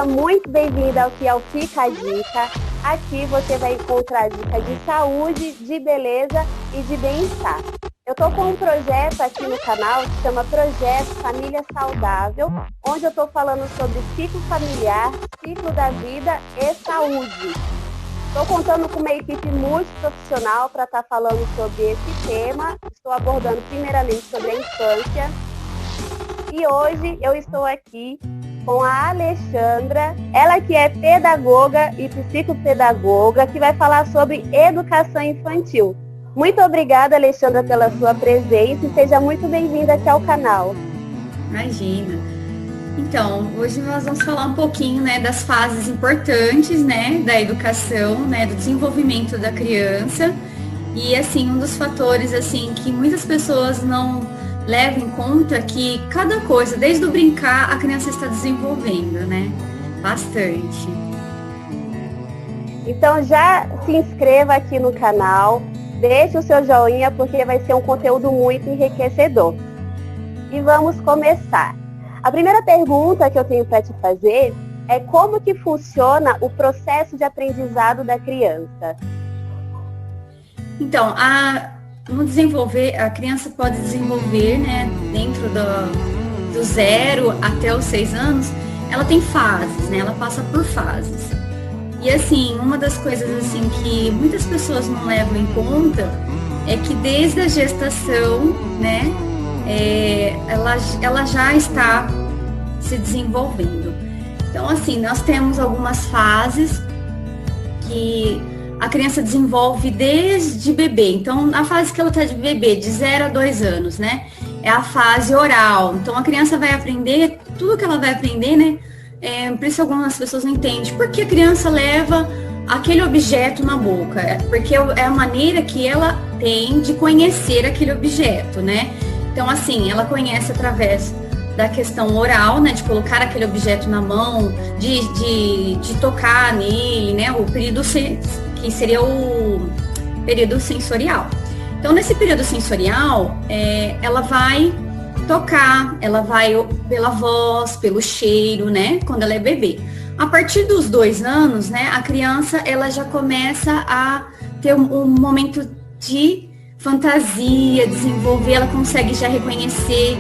muito bem-vinda ao que é o Fica a Dica. Aqui você vai encontrar dicas de saúde, de beleza e de bem-estar. Eu estou com um projeto aqui no canal que chama Projeto Família Saudável, onde eu estou falando sobre ciclo familiar, ciclo da vida e saúde. Estou contando com uma equipe multiprofissional para estar falando sobre esse tema. Estou abordando primeiramente sobre a infância. E hoje eu estou aqui com a Alexandra, ela que é pedagoga e psicopedagoga, que vai falar sobre educação infantil. Muito obrigada, Alexandra, pela sua presença e seja muito bem-vinda aqui ao canal. Imagina. Então, hoje nós vamos falar um pouquinho, das fases importantes, da educação, do desenvolvimento da criança. E, assim, um dos fatores, assim, que muitas pessoas não levam em conta que cada coisa, desde o brincar, a criança está desenvolvendo, Bastante. Então, já se inscreva aqui no canal, deixe o seu joinha, porque vai ser um conteúdo muito enriquecedor. E vamos começar. A primeira pergunta que eu tenho para te fazer é como que funciona o processo de aprendizado da criança? Então, a criança pode desenvolver, dentro do 0 até os 6 anos, ela tem fases, ela passa por fases. E assim, uma das coisas assim que muitas pessoas não levam em conta é que desde a gestação, ela já está se desenvolvendo. Então, assim, nós temos algumas fases que a criança desenvolve desde bebê. Então, a fase que ela está de bebê, de 0 a 2 anos, é a fase oral. Então, a criança vai aprender, tudo que ela vai aprender, por isso algumas pessoas não entendem. Por que a criança leva aquele objeto na boca? Porque é a maneira que ela tem de conhecer aquele objeto, Então, assim, ela conhece através da questão oral, de colocar aquele objeto na mão, de tocar nele, o período que seria o período sensorial. Então, nesse período sensorial, ela vai tocar, ela vai pela voz, pelo cheiro, quando ela é bebê. A partir dos 2 anos, a criança, ela já começa a ter um momento de fantasia, desenvolver, ela consegue já reconhecer.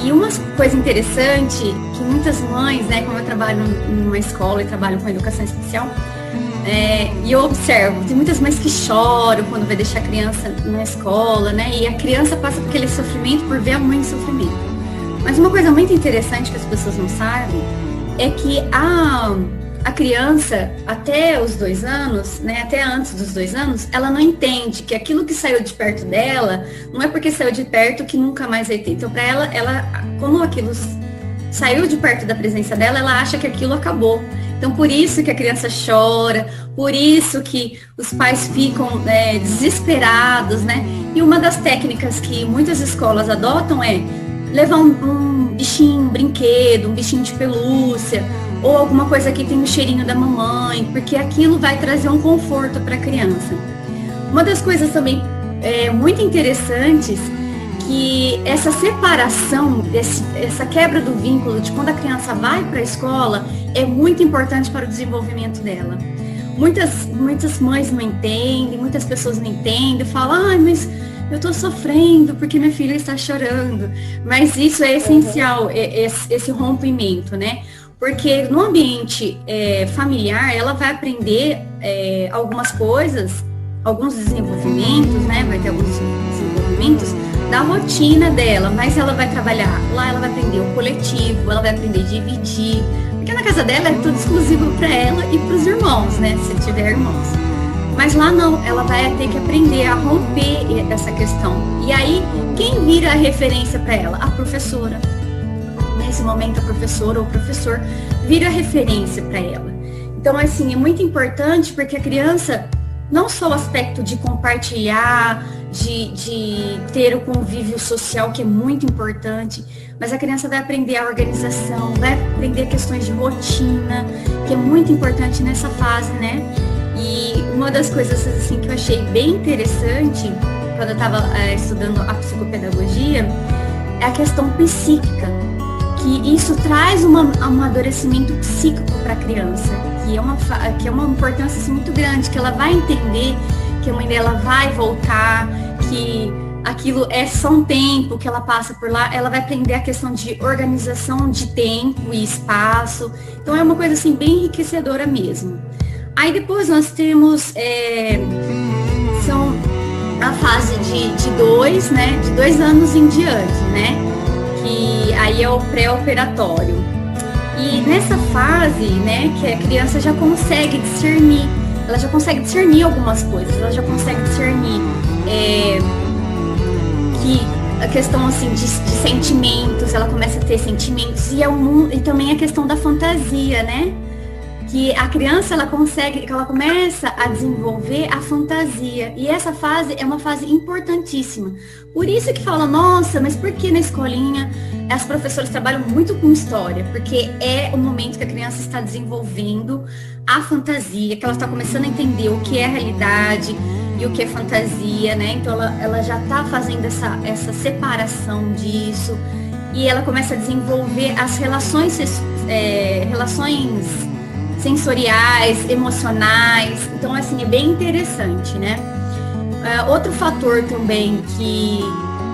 E uma coisa interessante, que muitas mães, como eu trabalho numa escola e trabalho com educação especial, e eu observo, tem muitas mães que choram quando vai deixar a criança na escola, e a criança passa por aquele sofrimento por ver a mãe em sofrimento. Mas uma coisa muito interessante que as pessoas não sabem é que a criança, até os 2 anos, até antes dos 2 anos, ela não entende que aquilo que saiu de perto dela, não é porque saiu de perto que nunca mais vai ter. Então, para ela, como aquilo saiu de perto da presença dela, ela acha que aquilo acabou. Então, por isso que a criança chora, por isso que os pais ficam desesperados, E uma das técnicas que muitas escolas adotam é levar um bichinho, um brinquedo, um bichinho de pelúcia, ou alguma coisa que tem o cheirinho da mamãe, porque aquilo vai trazer um conforto para a criança. Uma das coisas também muito interessantes, que essa separação, essa quebra do vínculo de quando a criança vai para a escola, é muito importante para o desenvolvimento dela. Muitas mães não entendem, muitas pessoas não entendem, falam, mas eu estou sofrendo porque minha filha está chorando. Mas isso é essencial, esse rompimento, Porque no ambiente familiar, ela vai aprender algumas coisas, alguns desenvolvimentos, vai ter alguns desenvolvimentos da rotina dela, mas ela vai trabalhar, lá ela vai aprender o coletivo, ela vai aprender a dividir, porque na casa dela é tudo exclusivo para ela e para os irmãos, se tiver irmãos. Mas lá não, ela vai ter que aprender a romper essa questão. E aí, quem vira a referência para ela? A professora. Nesse momento, a professora ou o professor vira referência para ela. Então, assim, é muito importante porque a criança, não só o aspecto de compartilhar, de ter o convívio social, que é muito importante, mas a criança vai aprender a organização, vai aprender questões de rotina, que é muito importante nessa fase, E uma das coisas assim, que eu achei bem interessante, quando eu estava estudando a psicopedagogia, é a questão psíquica, que isso traz um amadurecimento psíquico para a criança, que é uma importância assim, muito grande, que ela vai entender que a mãe dela vai voltar, que aquilo é só um tempo que ela passa por lá, ela vai aprender a questão de organização de tempo e espaço. Então é uma coisa assim bem enriquecedora mesmo. Aí depois nós temos são a fase de 2, né, de 2 anos em diante, né, que aí é o pré-operatório. E nessa fase, né, que a criança já consegue discernir, ela já consegue discernir algumas coisas, ela já consegue discernir que a questão assim de sentimentos, ela começa a ter sentimentos, e também a questão da fantasia, né? Que a criança ela começa a desenvolver a fantasia, e essa fase é uma fase importantíssima. Por isso que fala, nossa, mas por que na escolinha as professoras trabalham muito com história? Porque é o momento que a criança está desenvolvendo a fantasia, que ela está começando a entender o que é realidade e o que é fantasia, né? Então ela já está fazendo essa separação disso, e ela começa a desenvolver as relações sensoriais, emocionais. Então, assim, é bem interessante, né? Outro fator também que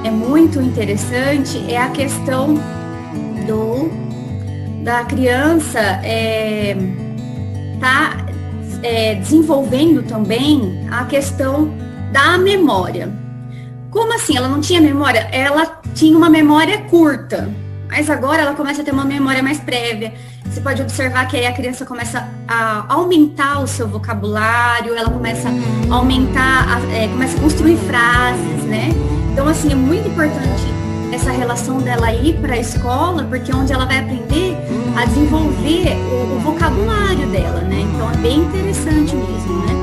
é muito interessante é a questão da criança desenvolvendo também a questão da memória. Como assim? Ela não tinha memória? Ela tinha uma memória curta, mas agora ela começa a ter uma memória mais prévia. Você pode observar que aí a criança começa a aumentar o seu vocabulário, ela começa a aumentar, começa a construir frases, né? Então, assim, é muito importante essa relação dela ir para a escola, porque é onde ela vai aprender a desenvolver o vocabulário dela, né? Então, é bem interessante mesmo, né?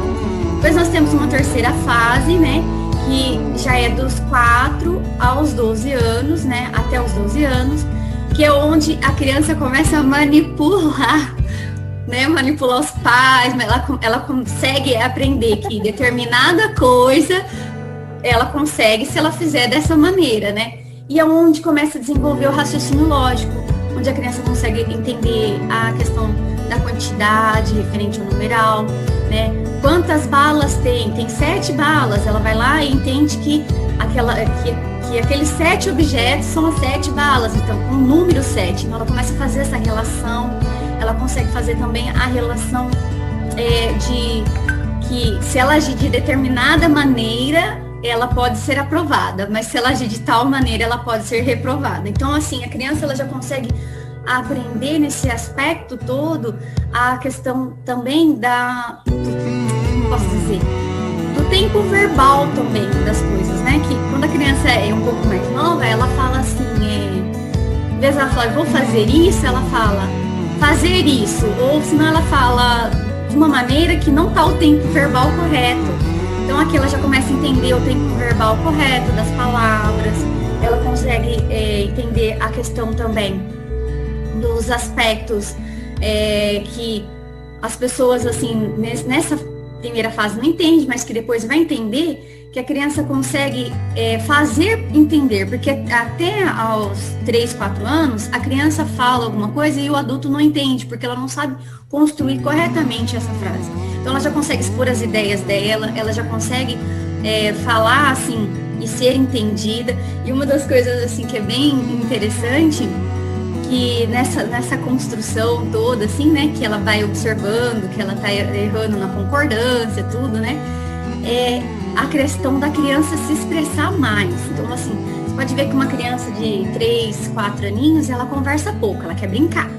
Depois nós temos uma terceira fase, né? Que já é dos 4 aos 12 anos, né? Até os 12 anos, que é onde a criança começa a manipular, né? Manipular os pais, mas ela consegue aprender que determinada coisa ela consegue se ela fizer dessa maneira, né? E é onde começa a desenvolver o raciocínio lógico, onde a criança consegue entender a questão da quantidade referente ao numeral, né? Quantas balas tem? Tem 7 balas. Ela vai lá e entende que aqueles 7 objetos são as 7 balas, então com o número 7. Então ela começa a fazer essa relação, ela consegue fazer também a relação de que se ela agir de determinada maneira, ela pode ser aprovada, mas se ela agir de tal maneira, ela pode ser reprovada. Então, assim, a criança ela já consegue aprender nesse aspecto todo a questão também como posso dizer, do tempo verbal também das coisas, né? Que quando a criança é um pouco mais nova, ela fala assim, em vez de ela falar, vou fazer isso, ela fala, fazer isso, ou senão ela fala de uma maneira que não está o tempo verbal correto. Então aqui ela já começa a entender o tempo verbal correto das palavras, ela consegue entender a questão também dos aspectos que as pessoas, assim, nessa primeira fase não entendem, mas que depois vai entender, que a criança consegue fazer entender, porque até aos 3, 4 anos, a criança fala alguma coisa e o adulto não entende, porque ela não sabe construir corretamente essa frase. Então ela já consegue expor as ideias dela, ela já consegue falar assim e ser entendida. E uma das coisas assim que é bem interessante, que nessa construção toda, assim, né, que ela vai observando, que ela tá errando na concordância, tudo, né, é a questão da criança se expressar mais. Então, assim, você pode ver que uma criança de 3, 4 aninhos, ela conversa pouco, ela quer brincar.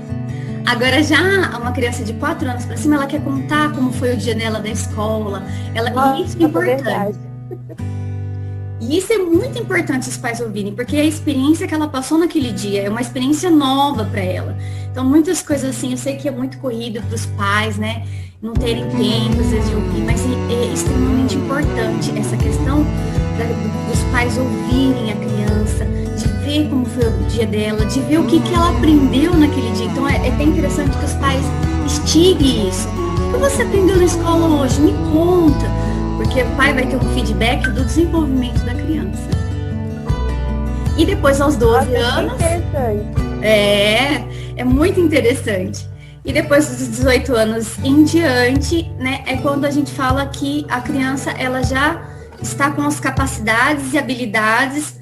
Agora já uma criança de 4 anos para cima, ela quer contar como foi o dia dela da escola. Isso é importante. E isso é muito importante os pais ouvirem, porque a experiência que ela passou naquele dia é uma experiência nova para ela. Então, muitas coisas assim, eu sei que é muito corrido para os pais, né? Não terem tempo, às vezes, de ouvir, mas é extremamente importante essa questão dos pais ouvirem a criança, de ver como foi o dia dela, de ver o que ela aprendeu naquele dia. Então, é até interessante que os pais instiguem isso. O que você aprendeu na escola hoje? Me conta. Porque o pai vai ter um feedback do desenvolvimento da criança. E depois, aos 12 anos... É muito interessante. E depois dos 18 anos em diante, né, é quando a gente fala que a criança, ela já está com as capacidades e habilidades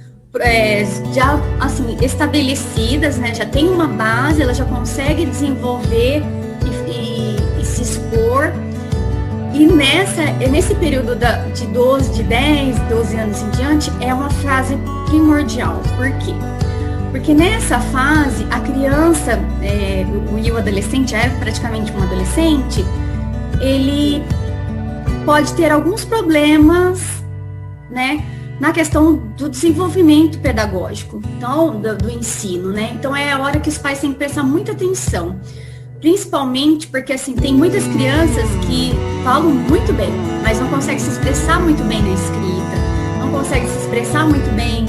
já, assim, estabelecidas, né, já tem uma base, ela já consegue desenvolver e se expor. E nesse período de 10, 12 anos em diante, é uma fase primordial. Por quê? Porque nessa fase, a criança, e o adolescente, já é praticamente um adolescente, ele pode ter alguns problemas, né, na questão do desenvolvimento pedagógico, então, do ensino, né? Então, é a hora que os pais têm que prestar muita atenção. Principalmente porque, assim, tem muitas crianças que falam muito bem, mas não conseguem se expressar muito bem na escrita, não conseguem se expressar muito bem,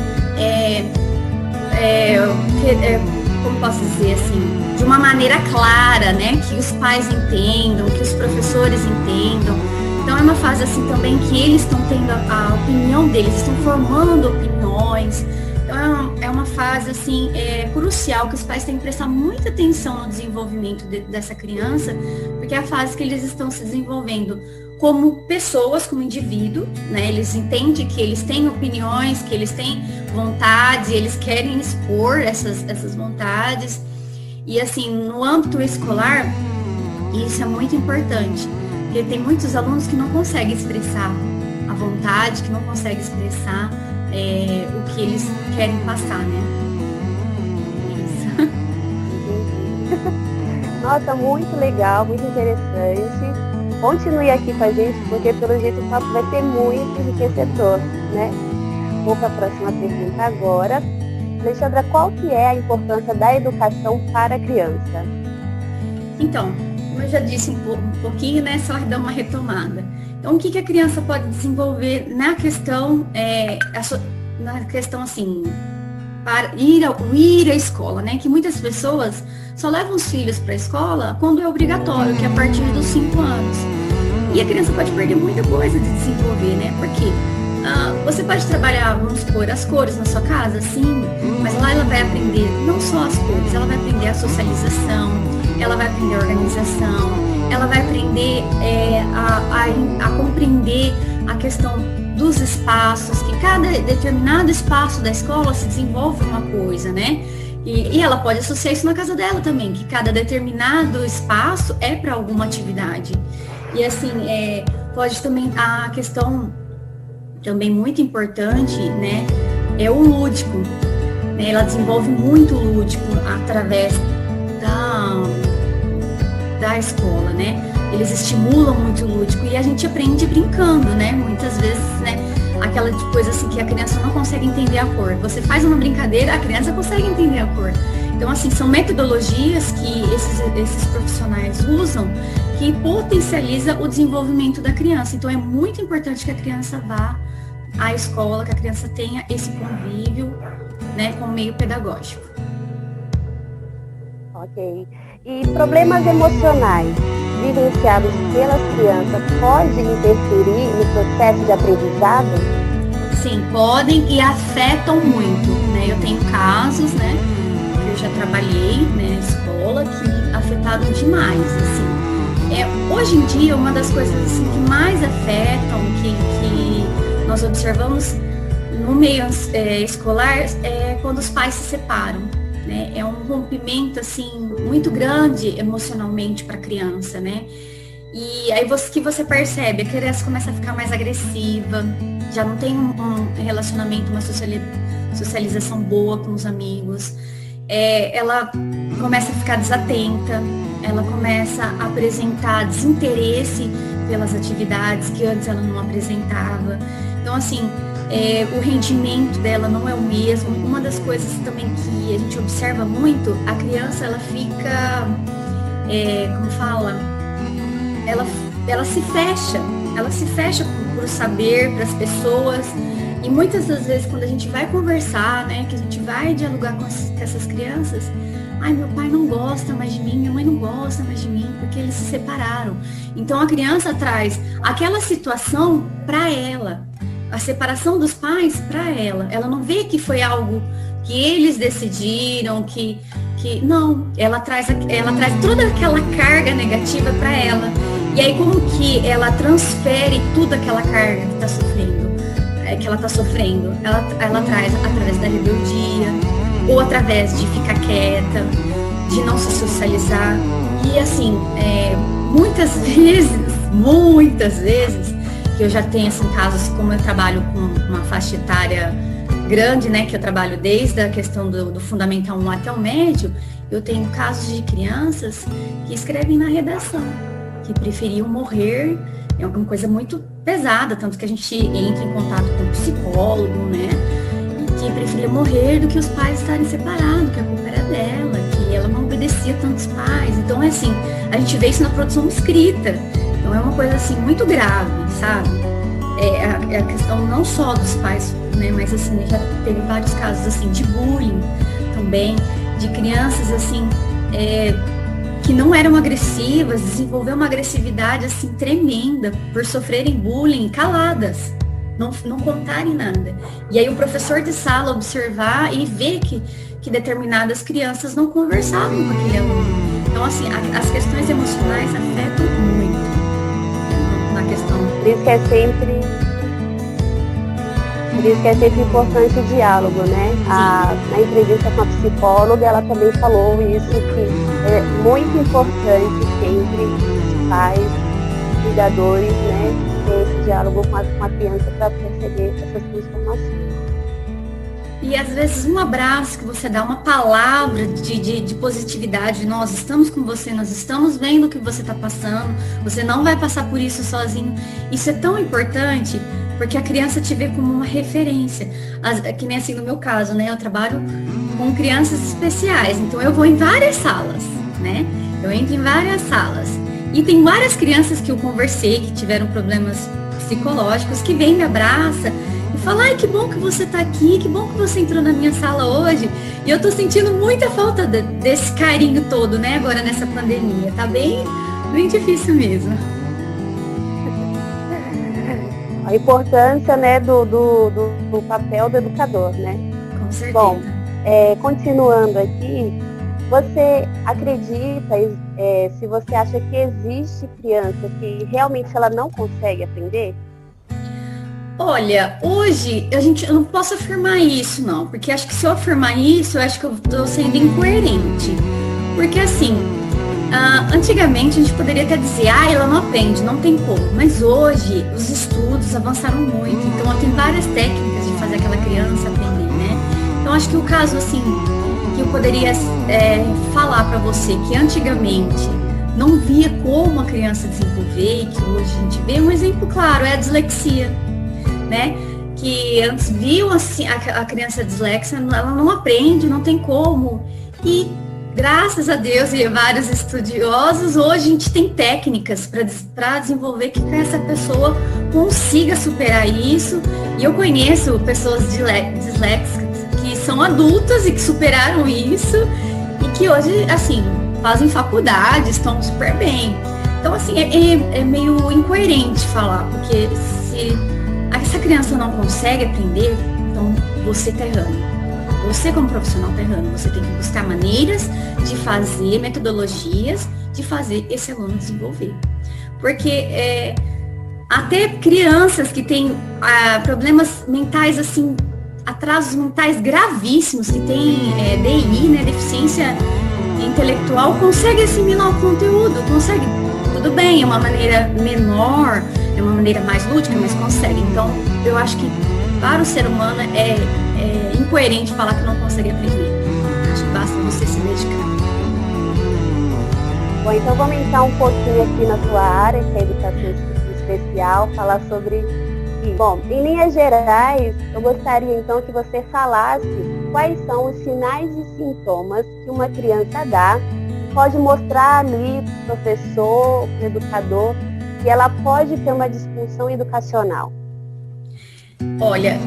como posso dizer, assim, de uma maneira clara, né, que os pais entendam, que os professores entendam. Então é uma fase, assim, também que eles estão tendo a opinião deles, estão formando opiniões. Então é uma fase, assim, crucial, que os pais têm que prestar muita atenção no desenvolvimento dessa criança, porque é a fase que eles estão se desenvolvendo como pessoas, como indivíduo, né? Eles entendem que eles têm opiniões, que eles têm vontades, e eles querem expor essas vontades. E, assim, no âmbito escolar, isso é muito importante, porque tem muitos alunos que não conseguem expressar a vontade, que não conseguem expressar o que eles querem passar, né? Isso. Nossa, muito legal, muito interessante. Continue aqui com a gente, porque pelo jeito o papo vai ser muito enriquecedor, né? Vou para a próxima pergunta agora. Alexandra, qual que é a importância da educação para a criança? Então, como eu já disse um pouquinho, né? Só dar uma retomada. Então, o que a criança pode desenvolver na questão, assim, para ir à escola, né? Que muitas pessoas só levam os filhos para a escola quando é obrigatório, que é a partir dos 5 anos. E a criança pode perder muita coisa de desenvolver, né? Porque você pode trabalhar, vamos supor, as cores na sua casa, sim, mas lá ela vai aprender não só as cores, ela vai aprender a socialização, ela vai aprender a organização, ela vai aprender a compreender a questão dos espaços, que cada determinado espaço da escola se desenvolve uma coisa, né? E ela pode associar isso na casa dela também, que cada determinado espaço é para alguma atividade. E, assim, pode também, a questão também muito importante, né, é o lúdico, né? Ela desenvolve muito lúdico através da escola, né? Eles estimulam muito o lúdico e a gente aprende brincando, né? Muitas vezes, né? Aquela coisa assim que a criança não consegue entender a cor. Você faz uma brincadeira, a criança consegue entender a cor. Então, assim, são metodologias que esses profissionais usam que potencializa o desenvolvimento da criança. Então, é muito importante que a criança vá à escola, que a criança tenha esse convívio, né, com o meio pedagógico. Ok. E problemas emocionais vivenciados pelas crianças podem interferir no processo de aprendizado? Sim, podem e afetam muito, né? Eu tenho casos, né, que eu já trabalhei, né, na escola, que afetaram demais, assim. Hoje em dia, uma das coisas assim, que mais afetam, que nós observamos no meio escolar, é quando os pais se separam. Né? É um rompimento assim muito grande emocionalmente para a criança, né? E aí você percebe, a criança começa a ficar mais agressiva, já não tem um relacionamento, uma socialização boa com os amigos, ela começa a ficar desatenta, ela começa a apresentar desinteresse pelas atividades que antes ela não apresentava. Então, assim, o rendimento dela não é o mesmo. Uma das coisas também que a gente observa muito, a criança, ela fica, como fala, ela se fecha por saber, para as pessoas. E muitas das vezes, quando a gente vai conversar, né, que a gente vai dialogar com essas crianças, meu pai não gosta mais de mim, minha mãe não gosta mais de mim, porque eles se separaram. Então, a criança traz aquela situação para ela, a separação dos pais para ela. Ela não vê que foi algo que eles decidiram, que não, ela traz toda aquela carga negativa para ela. E aí como que ela transfere toda aquela carga que ela tá sofrendo? Ela traz através da rebeldia, ou através de ficar quieta, de não se socializar. E assim, muitas vezes, que eu já tenho assim, casos, como eu trabalho com uma faixa etária grande, né, que eu trabalho desde a questão do Fundamental 1 até o médio, eu tenho casos de crianças que escrevem na redação, que preferiam morrer. É uma coisa muito pesada, tanto que a gente entra em contato com o psicólogo, né, e que preferia morrer do que os pais estarem separados, que a culpa era dela, que ela não obedecia tantos pais. Então, é assim, a gente vê isso na produção escrita. Então, é uma coisa, assim, muito grave, sabe? É a questão não só dos pais, né, mas, assim, já teve vários casos, assim, de bullying também, de crianças, assim, que não eram agressivas, desenvolveu uma agressividade, assim, tremenda por sofrerem bullying caladas, não contarem nada. E aí o professor de sala observar e ver que determinadas crianças não conversavam com aquele aluno. Então, assim, as questões emocionais afetam muito na questão. Por isso que é sempre importante o diálogo, né? Na entrevista com a psicóloga, ela também falou isso, que é muito importante sempre os pais, cuidadores, né, ter esse diálogo com a criança para perceber essas transformações. E às vezes um abraço que você dá, uma palavra de positividade, nós estamos com você, nós estamos vendo o que você está passando, você não vai passar por isso sozinho. Isso é tão importante, porque a criança te vê como uma referência. Que nem assim no meu caso, né? Eu trabalho com crianças especiais, então eu vou em várias salas, né? Eu entro em várias salas. E tem várias crianças que eu conversei, que tiveram problemas psicológicos, que vêm, me abraça e falam: ai, que bom que você tá aqui, que bom que você entrou na minha sala hoje. E eu tô sentindo muita falta desse carinho todo, né? Agora nessa pandemia. Tá bem difícil mesmo. A importância, né, do papel do educador, né? Com certeza. Bom, continuando aqui, você acredita, se você acha que existe criança que realmente ela não consegue aprender? Olha, hoje eu não posso afirmar isso, não, porque acho que se eu afirmar isso, eu acho que eu estou sendo incoerente. Porque assim, antigamente a gente poderia até dizer, ela não aprende, não tem como. Mas hoje os estudos avançaram muito, então tem várias técnicas de fazer aquela criança aprender, né? Então acho que o caso, assim, que eu poderia falar para você, que antigamente não via como a criança desenvolver, e que hoje a gente vê, um exemplo claro é a dislexia, né? Que antes viam assim, a criança dislexa, ela não aprende, não tem como. E graças a Deus e a vários estudiosos, hoje a gente tem técnicas para desenvolver que essa pessoa consiga superar isso. E eu conheço pessoas disléxicas que são adultas e que superaram isso e que hoje, assim, fazem faculdade, estão super bem. Então, assim, é meio incoerente falar, porque se essa criança não consegue aprender, então você está errando. Você, como profissional, está errando. Você tem que buscar maneiras de fazer, metodologias de fazer esse aluno desenvolver. Porque até crianças que têm problemas mentais, assim, atrasos mentais gravíssimos, que têm DI, né, deficiência intelectual, conseguem assimilar o conteúdo, consegue. Tudo bem, é uma maneira menor, é uma maneira mais lúdica, mas consegue. Então, eu acho que para o ser humano é incoerente falar que não consegue aprender. Acho que basta você se dedicar. Bom, então vamos entrar um pouquinho aqui na sua área, que é a educação especial, falar sobre... Bom, em linhas gerais, eu gostaria então que você falasse quais são os sinais e sintomas que uma criança dá, pode mostrar ali para o professor, para o educador, que ela pode ter uma disfunção educacional. Olha,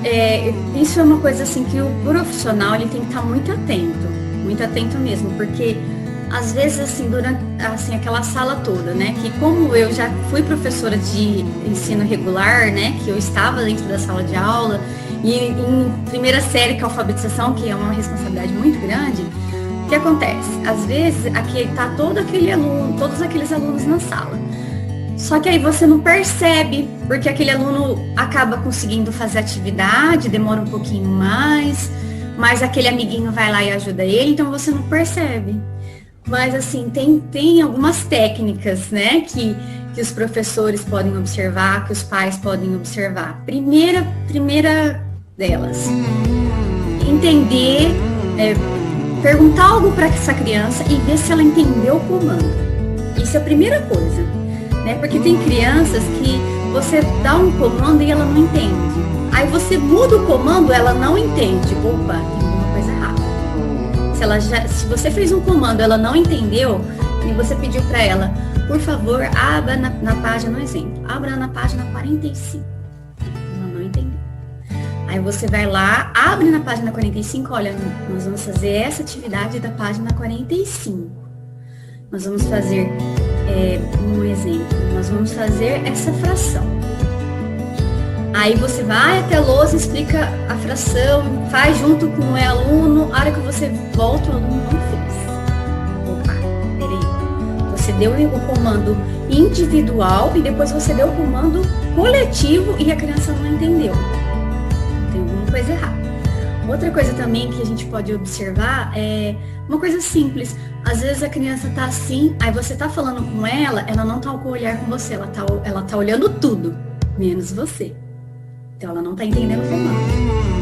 isso é uma coisa assim que o profissional ele tem que estar muito atento mesmo, porque às vezes assim, durante assim, aquela sala toda, né, que como eu já fui professora de ensino regular, né, que eu estava dentro da sala de aula, E em primeira série, que é a alfabetização, que é uma responsabilidade muito grande, o que acontece? Às vezes, aqui está todo aquele aluno, todos aqueles alunos na sala. Só que aí você não percebe, porque aquele aluno acaba conseguindo fazer atividade, demora um pouquinho mais, mas aquele amiguinho vai lá e ajuda ele, então você não percebe. Mas assim, tem algumas técnicas, né, que os professores podem observar, que os pais podem observar. Primeira delas, entender, perguntar algo para essa criança e ver se ela entendeu o comando. Isso é a primeira coisa, né? Porque tem crianças que você dá um comando e ela não entende. Aí você muda o comando, ela não entende. Opa, tem alguma coisa errada. Se você fez um comando, ela não entendeu, e você pediu para ela, por favor, abra na página, no exemplo, abra na página 45. Ela não entendeu. Aí você vai lá, abre na página 45, olha, nós vamos fazer essa atividade da página 45. Nós vamos fazer, um exemplo, nós vamos fazer essa fração. Aí você vai até a lousa, explica a fração, faz junto com o aluno, a hora que você volta, o aluno não fez. Opa, peraí. Você deu o comando individual e depois você deu o comando coletivo e a criança não entendeu. Tem alguma coisa errada. Outra coisa também que a gente pode observar é uma coisa simples. Às vezes a criança tá assim, aí você tá falando com ela não tá com o olhar com você, ela tá olhando tudo, menos você. Então ela não tá entendendo o comando.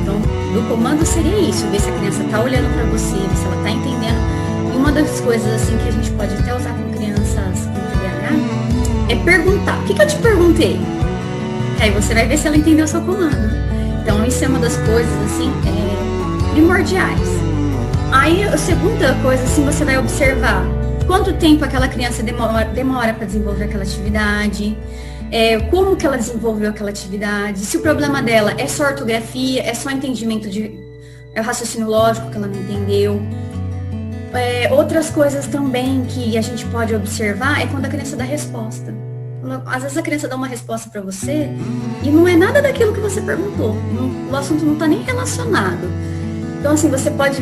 Então, do comando seria isso, ver se a criança tá olhando para você, ver se ela tá entendendo. E uma das coisas assim que a gente pode até usar com crianças com TDAH é perguntar. O que eu te perguntei? Aí você vai ver se ela entendeu o seu comando. Então isso é uma das coisas assim primordiais. Aí a segunda coisa assim, você vai observar quanto tempo aquela criança demora para desenvolver aquela atividade, como que ela desenvolveu aquela atividade, se o problema dela é só ortografia, é só entendimento raciocínio lógico que ela não entendeu. Outras coisas também que a gente pode observar é quando a criança dá resposta. Às vezes a criança dá uma resposta para você e não é nada daquilo que você perguntou. O assunto não está nem relacionado. Então, assim,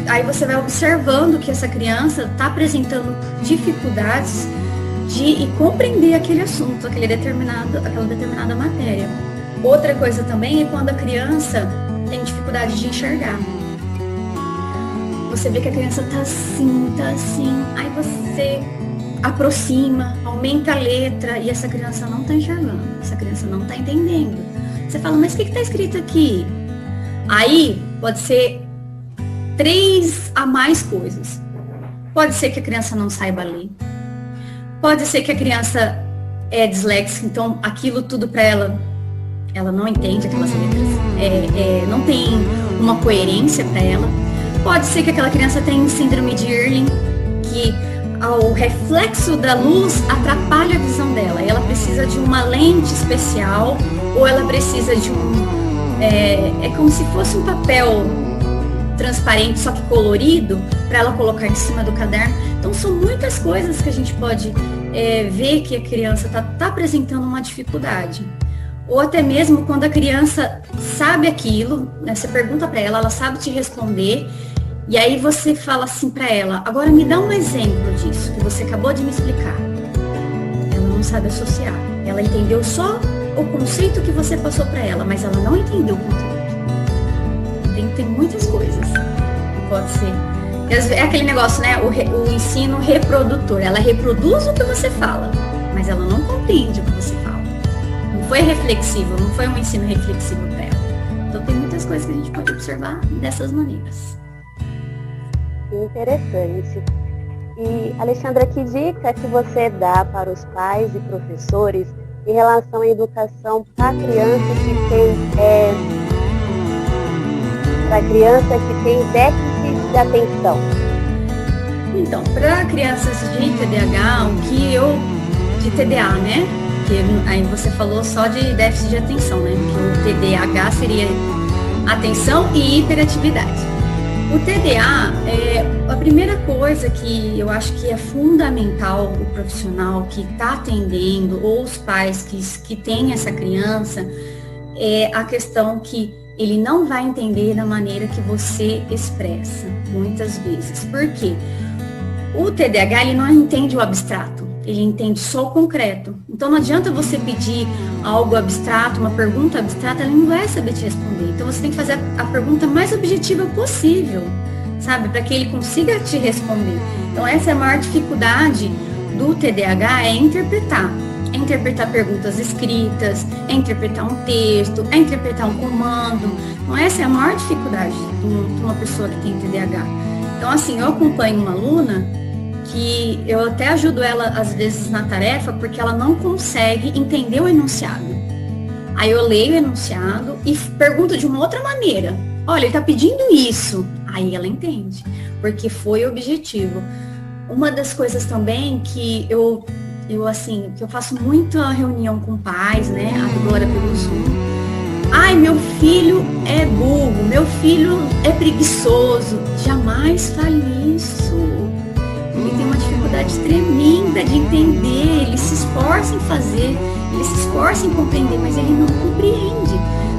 aí você vai observando que essa criança está apresentando dificuldades de compreender aquele assunto, aquela determinada matéria. Outra coisa também é quando a criança tem dificuldade de enxergar. Você vê que a criança tá assim, aí você aproxima, aumenta a letra e essa criança não tá enxergando, essa criança não tá entendendo. Você fala, mas o que tá escrito aqui? Aí pode ser 3 a mais coisas. Pode ser que a criança não saiba ler. Pode ser que a criança é disléxica, então aquilo tudo para ela não entende aquelas letras, não tem uma coerência para ela. Pode ser que aquela criança tenha síndrome de Irlen, que o reflexo da luz atrapalha a visão dela. Ela precisa de uma lente especial, ou ela precisa de como se fosse um papel transparente, só que colorido, para ela colocar em cima do caderno. Então são muitas coisas que a gente pode ver que a criança está apresentando uma dificuldade. Ou até mesmo quando a criança sabe aquilo, né, você pergunta para ela sabe te responder, e aí você fala assim para ela, agora me dá um exemplo disso que você acabou de me explicar. Ela não sabe associar. Ela entendeu só o conceito que você passou para ela, mas ela não entendeu o conteúdo. Tem muitas coisas que pode ser. É aquele negócio, né? O ensino reprodutor. Ela reproduz o que você fala, mas ela não compreende o que você fala. Não foi reflexivo, não foi um ensino reflexivo para ela. Então tem muitas coisas que a gente pode observar dessas maneiras. Interessante. E, Alexandra, que dica que você dá para os pais e professores em relação à educação para crianças que tem déficit de atenção? Então, para crianças de TDAH, de TDA, né? Que aí você falou só de déficit de atenção, né? Que o TDAH seria atenção e hiperatividade. O TDA, a primeira coisa que eu acho que é fundamental o profissional que está atendendo, ou os pais que têm essa criança, é a questão que ele não vai entender da maneira que você expressa, muitas vezes. Por quê? O TDAH, ele não entende o abstrato, ele entende só o concreto. Então não adianta você pedir algo abstrato, uma pergunta abstrata, ele não vai saber te responder. Então você tem que fazer a pergunta mais objetiva possível, sabe? Para que ele consiga te responder. Então essa é a maior dificuldade do TDAH, é interpretar. É interpretar perguntas escritas, é interpretar um texto, é interpretar um comando. Então essa é a maior dificuldade de uma pessoa que tem TDAH. Então assim, eu acompanho uma aluna que eu até ajudo ela às vezes na tarefa, porque ela não consegue entender o enunciado. Aí eu leio o enunciado e pergunto de uma outra maneira. Olha, ele está pedindo isso. Aí ela entende, porque foi objetivo. Uma das coisas também que eu faço muita reunião com pais, né, agora pelo Zoom. Ai, meu filho é burro, meu filho é preguiçoso. Jamais fale isso. Ele tem uma dificuldade tremenda de entender, ele se esforça em fazer, ele se esforça em compreender, mas ele não compreende.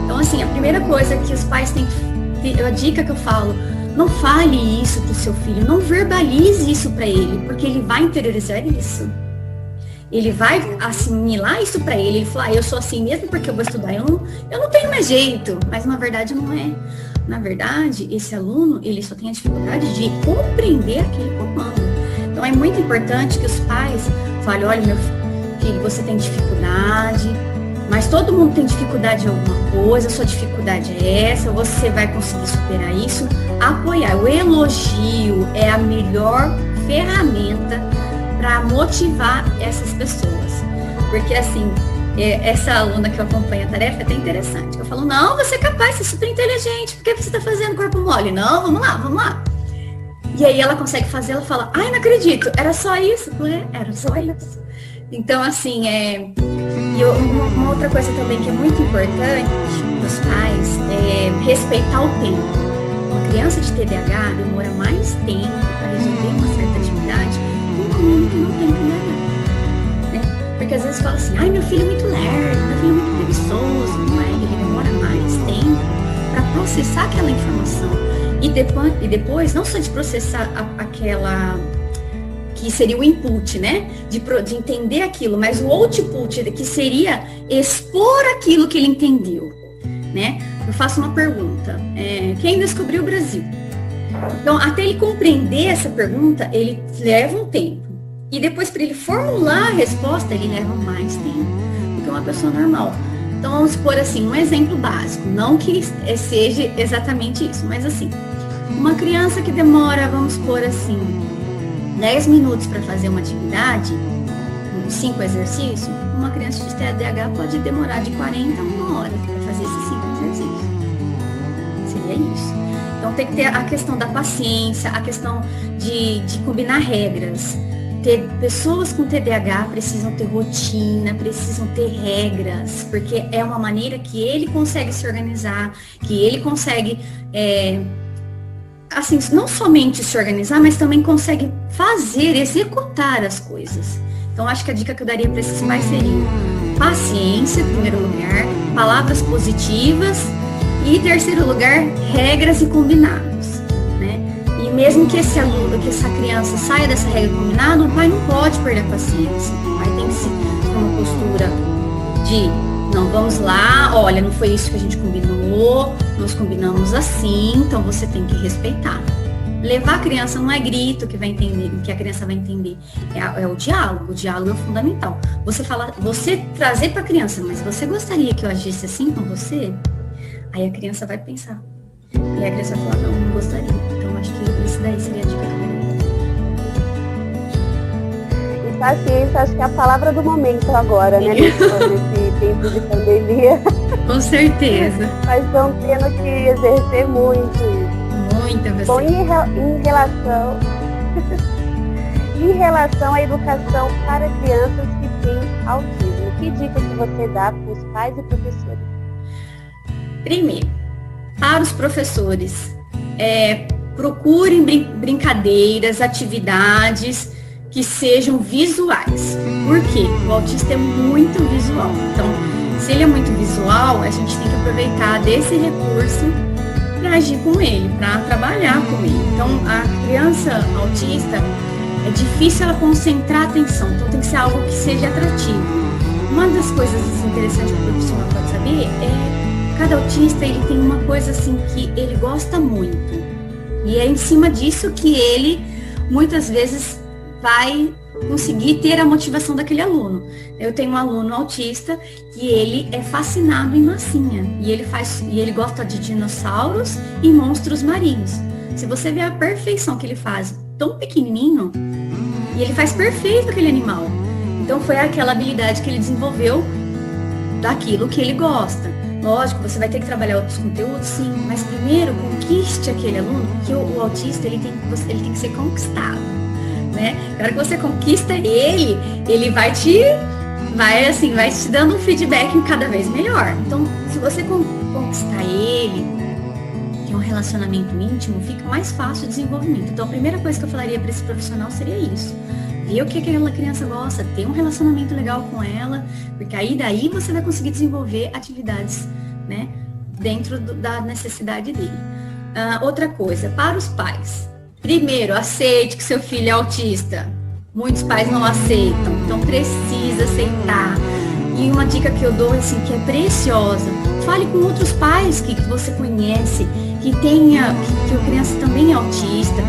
Então, assim, a primeira coisa que os pais têm que ter, a dica que eu falo, não fale isso para o seu filho, não verbalize isso para ele, porque ele vai interiorizar isso. Ele vai assimilar isso para ele. Ele fala, eu sou assim mesmo porque eu vou estudar, eu não tenho mais jeito. Mas na verdade não é. Na verdade, esse aluno, ele só tem a dificuldade de compreender aquele comando. Então é muito importante que os pais falem, olha, meu filho, você tem dificuldade, mas todo mundo tem dificuldade em alguma coisa, a sua dificuldade é essa, você vai conseguir superar isso. Apoiar. O elogio é a melhor ferramenta para motivar essas pessoas. Porque assim, essa aluna que eu acompanho a tarefa é até interessante. Eu falo, não, você é capaz, você é super inteligente, por que você está fazendo corpo mole? Não, vamos lá. E aí ela consegue fazer, ela fala, ai, não acredito, era só isso? Era só isso. Então, assim, uma outra coisa também que é muito importante para os pais é respeitar o tempo. Uma criança de TDAH demora mais tempo para resolver uma certa atividade que um aluno que não tem TDAH. Né? Porque às vezes fala assim, ai, meu filho é muito lerdo, meu filho é muito preguiçoso. Não é? Ele demora mais tempo para processar aquela informação. E depois, não só de processar aquela que seria o input, né? De entender aquilo, mas o output, que seria expor aquilo que ele entendeu, né? Eu faço uma pergunta, quem descobriu o Brasil? Então, até ele compreender essa pergunta, ele leva um tempo. E depois, para ele formular a resposta, ele leva mais tempo do que uma pessoa normal. Então, vamos supor assim, um exemplo básico, não que seja exatamente isso, mas assim, uma criança que demora, vamos supor assim, 10 minutos para fazer uma atividade, 5 exercícios, uma criança de TDAH pode demorar de 40 a 1 hora para fazer esses 5 exercícios. Seria isso. Então tem que ter a questão da paciência, a questão de combinar regras. Pessoas com TDAH precisam ter rotina, precisam ter regras, porque é uma maneira que ele consegue se organizar, que ele consegue, assim, não somente se organizar, mas também consegue fazer, executar as coisas. Então, acho que a dica que eu daria para esses pais seria paciência, em primeiro lugar, palavras positivas e, em terceiro lugar, regras e combinados, né? E mesmo que esse aluno, que essa criança saia dessa regra combinada, o pai não pode perder a paciência. O pai tem que ter uma postura de, não, vamos lá, olha, não foi isso que a gente combinou, nós combinamos assim, então você tem que respeitar. Levar a criança não é grito que vai entender, que a criança vai entender, é o diálogo é fundamental. Você trazer para a criança, mas você gostaria que eu agisse assim com você? Aí a criança vai pensar. E a criança vai falar, não gostaria. Então acho que isso daí seria a dica que eu daria. E paciência, acho que é a palavra do momento agora, né? Nesse tempo de pandemia. Com certeza. Mas estão tendo que exercer muito isso. Bom, em relação à educação para crianças que têm autismo, que dica que você dá para os pais e professores? Primeiro, para os professores, procurem brincadeiras, atividades que sejam visuais. Por quê? O autista é muito visual. Então, Se ele é muito visual, a gente tem que aproveitar desse recurso para agir com ele, para trabalhar com ele. Então, a criança autista, é difícil ela concentrar a atenção, então tem que ser algo que seja atrativo. Uma das coisas interessantes que o profissional pode saber é cada autista ele tem uma coisa assim que ele gosta muito. E é em cima disso que ele muitas vezes vai conseguir ter a motivação daquele aluno. Eu tenho um aluno autista que ele é fascinado em massinha e ele gosta de dinossauros e monstros marinhos. Se você vê a perfeição que ele faz, tão pequenininho, e ele faz perfeito aquele animal. Então foi aquela habilidade que ele desenvolveu daquilo que ele gosta. Lógico, você vai ter que trabalhar outros conteúdos, sim, mas primeiro conquiste aquele aluno, porque o autista ele tem que ser conquistado, né? Na hora que você conquista ele vai te dando um feedback cada vez melhor. Então, se você conquistar ele, ter um relacionamento íntimo, fica mais fácil o desenvolvimento. Então, a primeira coisa que eu falaria para esse profissional seria isso. Ver o que aquela criança gosta, ter um relacionamento legal com ela, porque aí daí você vai conseguir desenvolver atividades, né, dentro da necessidade dele. Outra coisa, para os pais. Primeiro, aceite que seu filho é autista. Muitos pais não aceitam, então precisa aceitar. E uma dica que eu dou, assim, que é preciosa, fale com outros pais que você conhece, que a criança também é autista.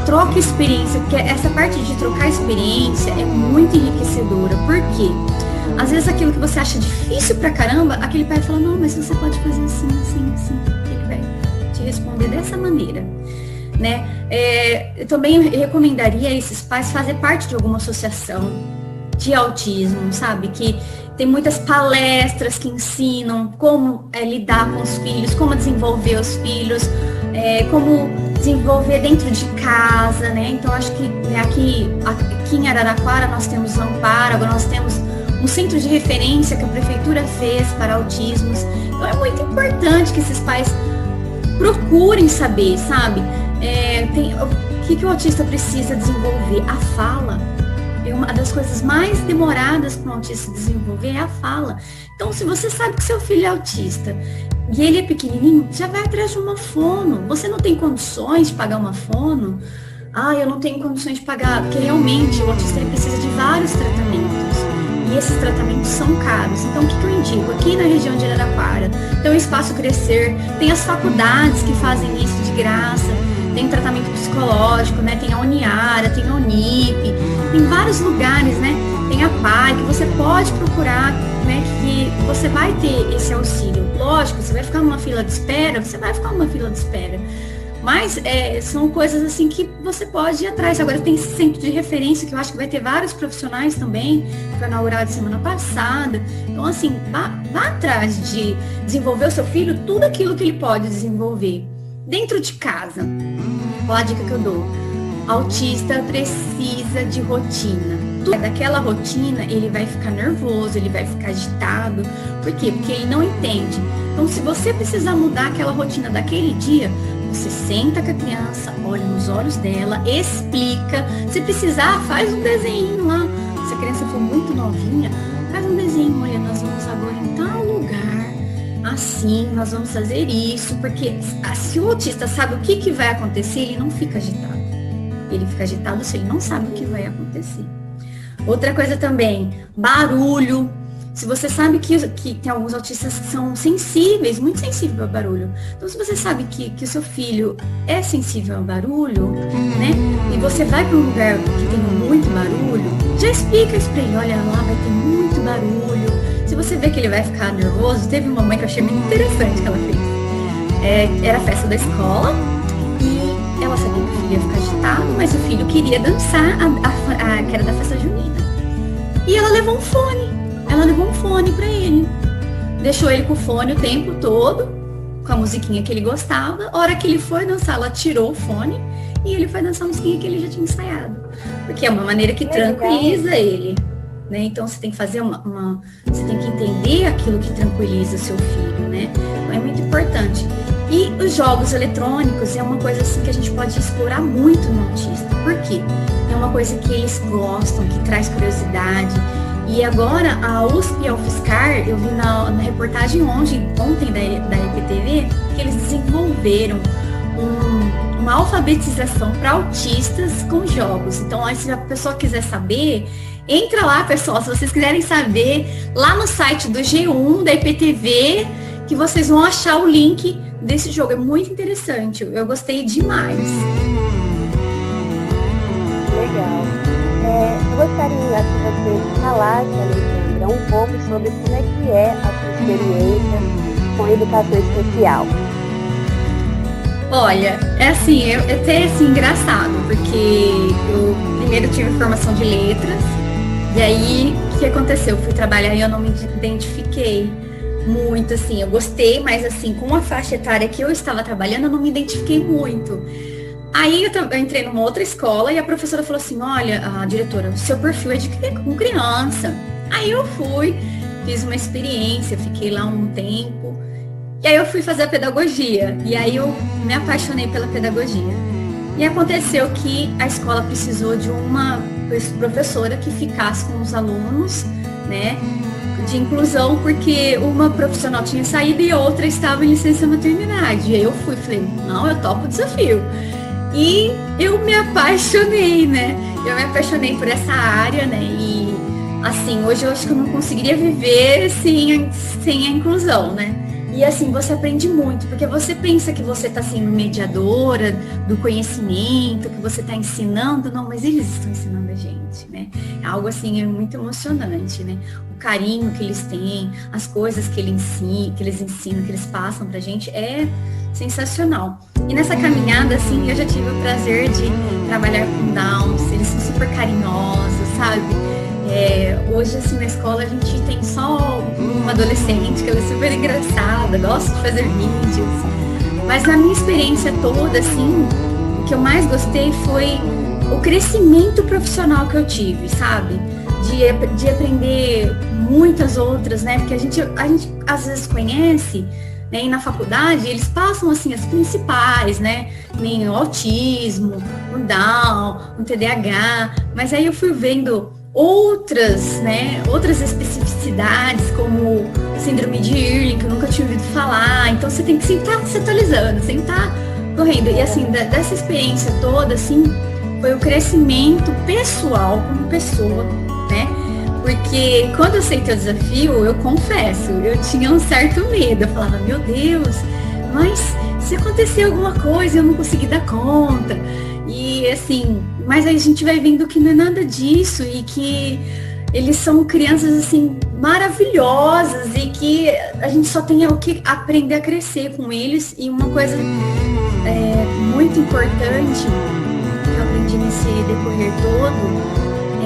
Troque experiência, porque essa parte de trocar experiência é muito enriquecedora. Por quê? Às vezes aquilo que você acha difícil pra caramba, aquele pai fala, não, mas você pode fazer assim, assim, assim. Ele vai te responder dessa maneira, né? Eu também recomendaria a esses pais fazer parte de alguma associação de autismo, sabe? Que tem muitas palestras que ensinam como lidar com os filhos, como desenvolver os filhos, como desenvolver dentro de casa, né? Então, acho que aqui em Araraquara nós temos Amparo, agora nós temos um centro de referência que a prefeitura fez para autismos. Então, é muito importante que esses pais procurem saber, sabe? O que o autista precisa desenvolver? A fala. Uma das coisas mais demoradas para um autista desenvolver é a fala. Então, se você sabe que seu filho é autista e ele é pequenininho, já vai atrás de uma fono. Você não tem condições de pagar uma fono? Eu não tenho condições de pagar, porque realmente o autista ele precisa de vários tratamentos. E esses tratamentos são caros. Então, o que eu indico? Aqui na região de Araraquara, tem o Espaço Crescer, tem as faculdades que fazem isso de graça, tem tratamento psicológico, né? Tem a Uniara, tem a Unip, tem vários lugares, né? Tem a PAI, que você pode procurar, né? Que você vai ter esse auxílio. Lógico, você vai ficar numa fila de espera, mas são coisas assim que você pode ir atrás. Agora tem esse centro de referência, que eu acho que vai ter vários profissionais também, que foi inaugurado semana passada. Então, assim, vá atrás de desenvolver o seu filho, tudo aquilo que ele pode desenvolver. Dentro de casa, qual a dica que eu dou? Autista precisa de rotina. Daquela rotina, ele vai ficar nervoso, ele vai ficar agitado. Por quê? Porque ele não entende. Então, se você precisar mudar aquela rotina daquele dia, você senta com a criança, olha nos olhos dela, explica. Se precisar, faz um desenho lá. Se a criança for muito novinha, faz um desenho. Olha, nós vamos agora em tal lugar, assim, nós vamos fazer isso. Porque se o autista sabe o que vai acontecer, ele não fica agitado. Ele fica agitado se ele não sabe o que vai acontecer. Outra coisa também, barulho. Se você sabe que tem alguns autistas que são sensíveis, muito sensíveis ao barulho. Então, se você sabe que o seu filho é sensível ao barulho, né? E você vai para um lugar que tem muito barulho, já explica isso para ele. Olha, lá vai ter muito barulho. Se você vê que ele vai ficar nervoso, teve uma mãe que eu achei muito interessante que ela fez. Era a festa da escola e ela sabia que o filho ia ficar agitado, mas o filho queria dançar que era da festa junina. E ela levou um fone. Ela levou um fone pra ele. Deixou ele com o fone o tempo todo, com a musiquinha que ele gostava. A hora que ele foi dançar, ela tirou o fone e ele foi dançar a musiquinha que ele já tinha ensaiado. Porque é uma maneira que tranquiliza ele, né? Então você tem que fazer você tem que entender aquilo que tranquiliza o seu filho, né? Então é muito importante. E os jogos eletrônicos é uma coisa assim que a gente pode explorar muito no autista. Por quê? É uma coisa que eles gostam, que traz curiosidade. E agora a USP e a UFSCar, eu vi na reportagem ontem da EPTV, que eles desenvolveram uma alfabetização para autistas com jogos. Então, se a pessoa quiser saber, entra lá, pessoal, se vocês quiserem saber, lá no site do G1, da EPTV, que vocês vão achar o link desse jogo. É muito interessante, eu gostei demais. Legal. Eu gostaria que você falasse, Alexandra, um pouco sobre como é a sua experiência com a educação especial. Olha, é até assim engraçado, porque eu primeiro tive formação de letras, e aí o que aconteceu? Eu fui trabalhar e eu não me identifiquei muito, assim, eu gostei, mas assim, com a faixa etária que eu estava trabalhando, eu não me identifiquei muito. Aí eu entrei numa outra escola e a professora falou assim, olha, a diretora, o seu perfil é com criança. Aí eu fui, fiz uma experiência, fiquei lá um tempo, e aí eu fui fazer a pedagogia, e aí eu me apaixonei pela pedagogia. E aconteceu que a escola precisou de uma professora que ficasse com os alunos, né, de inclusão, porque uma profissional tinha saído e a outra estava em licença maternidade. E aí eu falei, não, eu topo o desafio. E eu me apaixonei, né? Eu me apaixonei por essa área, né? E assim, hoje eu acho que eu não conseguiria viver sem a inclusão, né? E assim, você aprende muito, porque você pensa que você está sendo mediadora do conhecimento, que você está ensinando, não, mas eles estão ensinando a gente, né? É algo assim, é muito emocionante, né? O carinho que eles têm, as coisas que eles ensinam, que eles passam pra gente, é sensacional. E nessa caminhada, assim, eu já tive o prazer de trabalhar com Downs, eles são super carinhosos, sabe? Hoje, assim, na escola a gente tem só uma adolescente que ela é super engraçada, gosta de fazer vídeos. Mas na minha experiência toda, assim, o que eu mais gostei foi o crescimento profissional que eu tive, sabe? De aprender muitas outras, né? Porque a gente às vezes conhece, né? E na faculdade eles passam, assim, as principais, né? Nem o autismo, o Down, o TDAH. Mas aí eu fui vendo outras, né? Outras especificidades, como síndrome de Irlen, que eu nunca tinha ouvido falar. Então você tem que sempre estar se atualizando, sempre estar correndo. E assim, dessa experiência toda, assim, foi o crescimento pessoal como pessoa, né? Porque quando eu aceitei o desafio, eu confesso, eu tinha um certo medo. Eu falava, meu Deus, mas se acontecer alguma coisa, eu não consegui dar conta. E assim, mas aí a gente vai vendo que não é nada disso e que eles são crianças, assim, maravilhosas e que a gente só tem o que aprender a crescer com eles. E uma coisa muito importante que eu aprendi nesse decorrer todo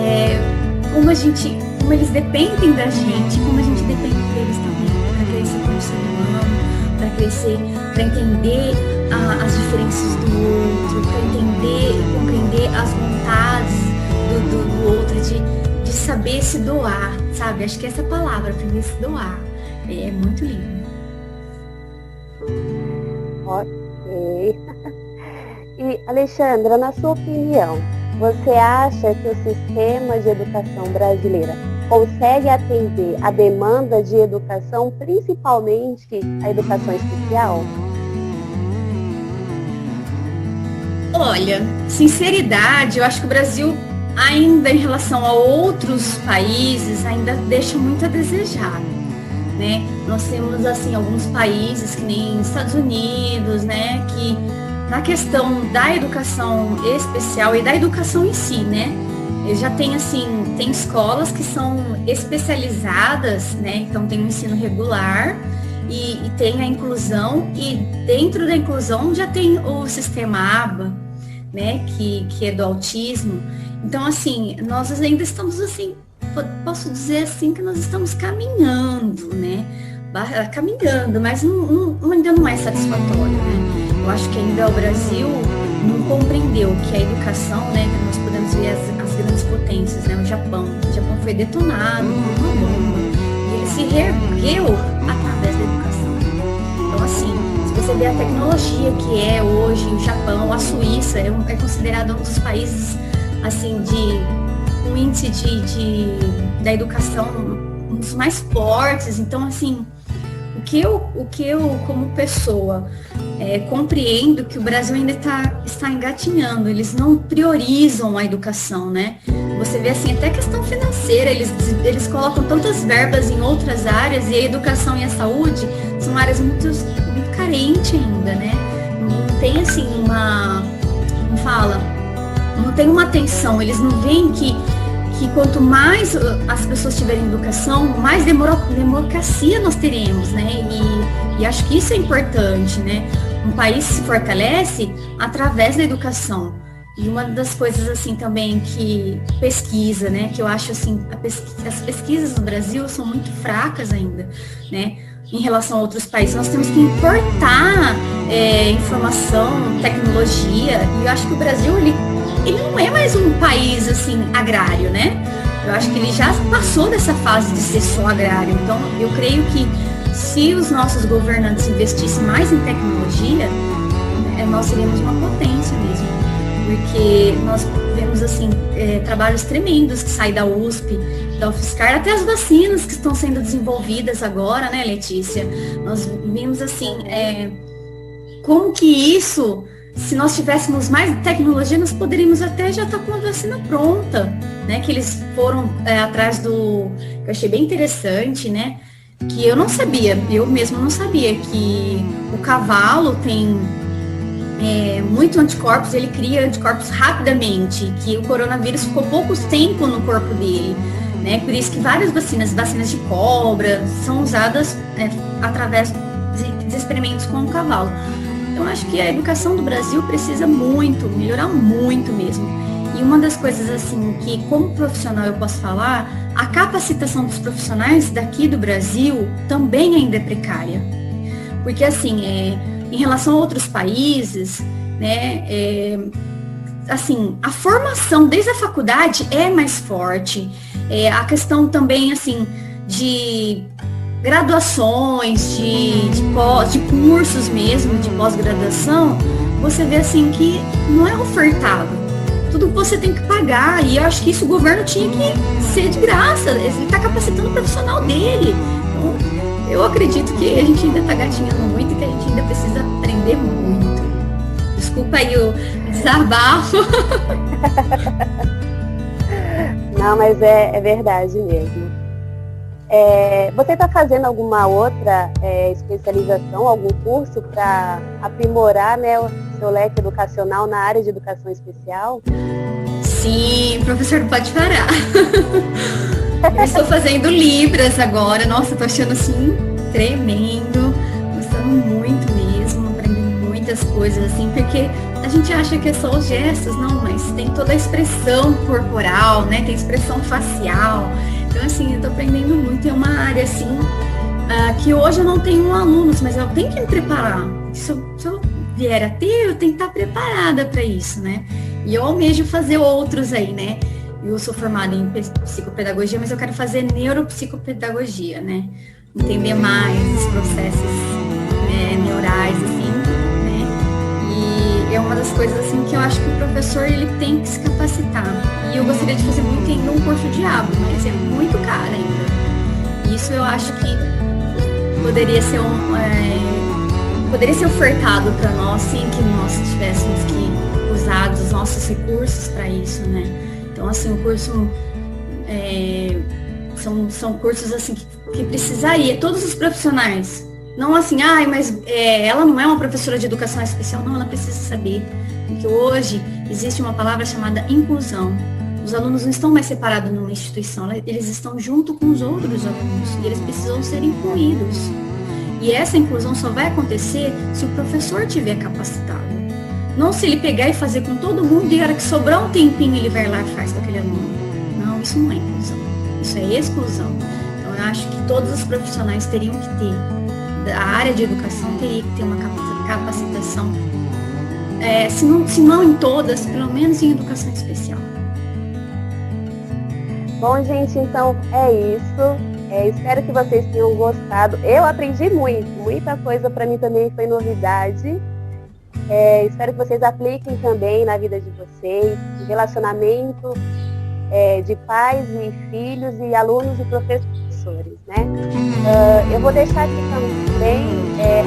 é como eles dependem da gente, como a gente depende deles também, para crescer como ser humano, para crescer, para entender as diferenças do outro, para entender e compreender as vontades do outro, de saber se doar, sabe? Acho que essa palavra, aprender a se doar, é muito lindo. Ok. E, Alexandra, na sua opinião, você acha que o sistema de educação brasileira consegue atender a demanda de educação, principalmente a educação especial? Olha, sinceridade, eu acho que o Brasil ainda em relação a outros países ainda deixa muito a desejar, né? Nós temos, assim, alguns países que nem Estados Unidos, né, que na questão da educação especial e da educação em si, né, já tem, assim, tem escolas que são especializadas, né, então tem o ensino regular e tem a inclusão, e dentro da inclusão já tem o sistema ABA, né, que é do autismo. Então, assim, nós ainda estamos, assim, posso dizer assim que nós estamos caminhando, né, caminhando, mas ainda não é satisfatório, né. Eu acho que ainda o Brasil não compreendeu que a educação, né, que nós podemos ver as grandes potências, né, o Japão foi detonado por uma bomba, e ele se reergueu através da educação. Então, assim, se você vê a tecnologia que é hoje o Japão, a Suíça é considerada um dos países, assim, um índice da educação um dos mais fortes. Então, assim, o que eu como pessoa, compreendo que o Brasil ainda está engatinhando, eles não priorizam a educação, né? Você vê, assim, até questão financeira, eles colocam tantas verbas em outras áreas, e a educação e a saúde são áreas muito carentes ainda, né? Não tem, assim, não tem uma atenção, eles não veem que quanto mais as pessoas tiverem educação, mais democracia nós teremos, né? E acho que isso é importante, né? Um país se fortalece através da educação. E uma das coisas, assim, também que pesquisa, né? Que eu acho, assim, as pesquisas no Brasil são muito fracas ainda, né? Em relação a outros países. Nós temos que importar informação, tecnologia, e eu acho que o Brasil, ele não é mais um país, assim, agrário, né? Eu acho que ele já passou dessa fase de ser só agrário. Então, eu creio que se os nossos governantes investissem mais em tecnologia, nós seríamos uma potência mesmo. Porque nós vemos, assim, trabalhos tremendos que saem da USP, da UFSCar, até as vacinas que estão sendo desenvolvidas agora, né, Letícia? Nós vimos, assim, como que isso, se nós tivéssemos mais tecnologia, nós poderíamos até já estar com a vacina pronta, né? Que eles foram atrás que eu achei bem interessante, né? Que eu não sabia, eu mesmo não sabia, que o cavalo tem muito anticorpos, ele cria anticorpos rapidamente, que o coronavírus ficou pouco tempo no corpo dele, né? Por isso que várias vacinas de cobra, são usadas através de experimentos com o cavalo. Então, acho que a educação do Brasil precisa muito, melhorar muito mesmo. E uma das coisas, assim, que como profissional eu posso falar, a capacitação dos profissionais daqui do Brasil também ainda é precária. Porque, assim, em relação a outros países, né, assim, a formação desde a faculdade é mais forte. A questão também, assim, de graduações, de cursos mesmo, de pós-graduação, você vê, assim, que não é ofertado. Tudo você tem que pagar, e eu acho que isso o governo tinha que ser de graça, ele está capacitando o profissional dele. Então, eu acredito que a gente ainda está gatinhando muito e que a gente ainda precisa aprender muito. Desculpa aí o desabafo. Não, mas é verdade mesmo. Você está fazendo alguma outra especialização, algum curso para aprimorar, né, o seu leque educacional na área de educação especial? Sim, professor, não pode parar. Eu estou fazendo Libras agora. Nossa, estou achando, assim, tremendo. Gostando muito mesmo, aprendendo muitas coisas, assim, porque a gente acha que é só os gestos, não, mas tem toda a expressão corporal, né? Tem expressão facial. Então, assim, eu estou aprendendo muito. É uma área, assim, que hoje eu não tenho alunos, mas eu tenho que me preparar. Se eu vier a ter, eu tenho que estar preparada para isso, né? E eu almejo fazer outros aí, né? Eu sou formada em psicopedagogia, mas eu quero fazer neuropsicopedagogia, né? Entender mais os processos neurais, assim, né? E é uma das coisas, assim, que eu acho que o professor, ele tem que se capacitar. E eu gostaria de fazer muito ainda um curso de aba, mas é muito caro ainda. Isso eu acho que poderia ser poderia ser ofertado para nós, sim, que nós tivéssemos que usar os nossos recursos para isso, né? Então, assim, o curso são cursos, assim, que precisaria, todos os profissionais, não assim, mas ela não é uma professora de educação especial, não, ela precisa saber, porque hoje existe uma palavra chamada inclusão. Os alunos não estão mais separados numa instituição, eles estão junto com os outros alunos, e eles precisam ser incluídos. E essa inclusão só vai acontecer se o professor tiver capacitado. Não se ele pegar e fazer com todo mundo e a hora que sobrar um tempinho ele vai lá e faz com aquele aluno. Não, isso não é inclusão. Isso é exclusão. Então eu acho que todos os profissionais teriam que ter, a área de educação teria que ter uma capacitação, se não em todas, pelo menos em educação especial. Bom, gente, então é isso. Espero que vocês tenham gostado. Eu aprendi muita coisa para mim também foi novidade. Espero que vocês apliquem também na vida de vocês, relacionamento. de pais e filhos e alunos e professores, né? Eu vou deixar aqui também,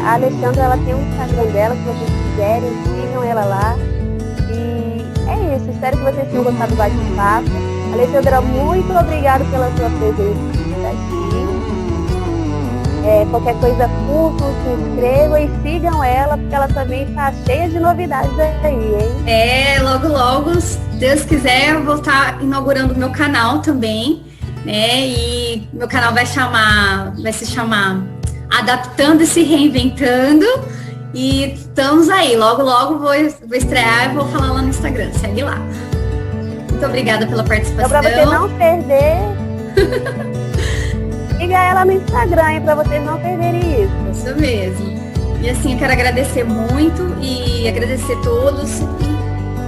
a Alexandra, ela tem um Instagram dela, se vocês quiserem, sigam ela lá. E é isso, espero que vocês tenham gostado do bate-papo. Alexandra, muito obrigada pela sua presença aqui. Qualquer coisa, curtam, se inscrevam e sigam ela, porque ela também está cheia de novidades aí, hein? Logo, logo, se Deus quiser, eu vou estar inaugurando o meu canal também, né? E meu canal vai se chamar Adaptando e se Reinventando. E estamos aí, logo, logo vou estrear e vou falar lá no Instagram, segue lá. Muito obrigada pela participação. Então, para você não perder, siga ela no Instagram, hein, para vocês não perderem isso. Isso mesmo. E assim, eu quero agradecer muito e agradecer todos e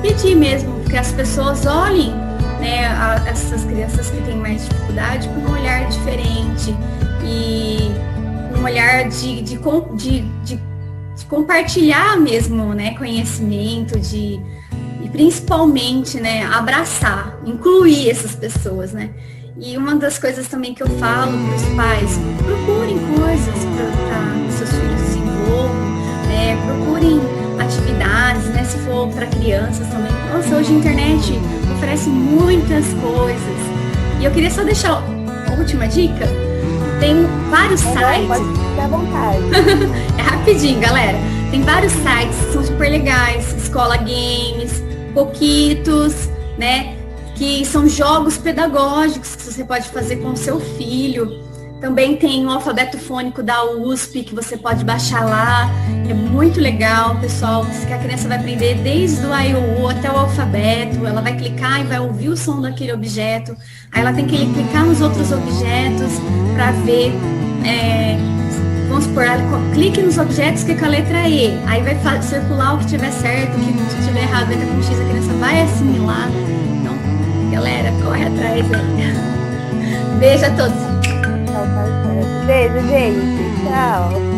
pedir mesmo que as pessoas olhem, né, essas crianças que têm mais dificuldade com um olhar diferente e um olhar de compartilhar mesmo, né, conhecimento, e principalmente, né, abraçar, incluir essas pessoas, né. E uma das coisas também que eu falo para os pais, procurem coisas para que seus filhos desenvolvam, né, procurem atividades, né, se for para crianças também. Nossa, hoje a internet oferece muitas coisas. E eu queria só deixar a última dica. Tem vários sites. Pode ficar à vontade. É rapidinho, galera. Tem vários sites que são super legais. Escola Games, Poquitos, né? Que são jogos pedagógicos que você pode fazer com o seu filho. Também tem o alfabeto fônico da USP, que você pode baixar lá. É muito legal, pessoal, que a criança vai aprender desde o A e o U até o alfabeto. Ela vai clicar e vai ouvir o som daquele objeto. Aí ela tem que clicar nos outros objetos para ver, vamos supor, ela clique nos objetos que com a letra E. Aí vai circular o que tiver certo, o que tiver errado, vai ter com X, a criança vai assimilar. Então, galera, corre atrás aí. Beijo a todos. Beijo, gente. Tchau.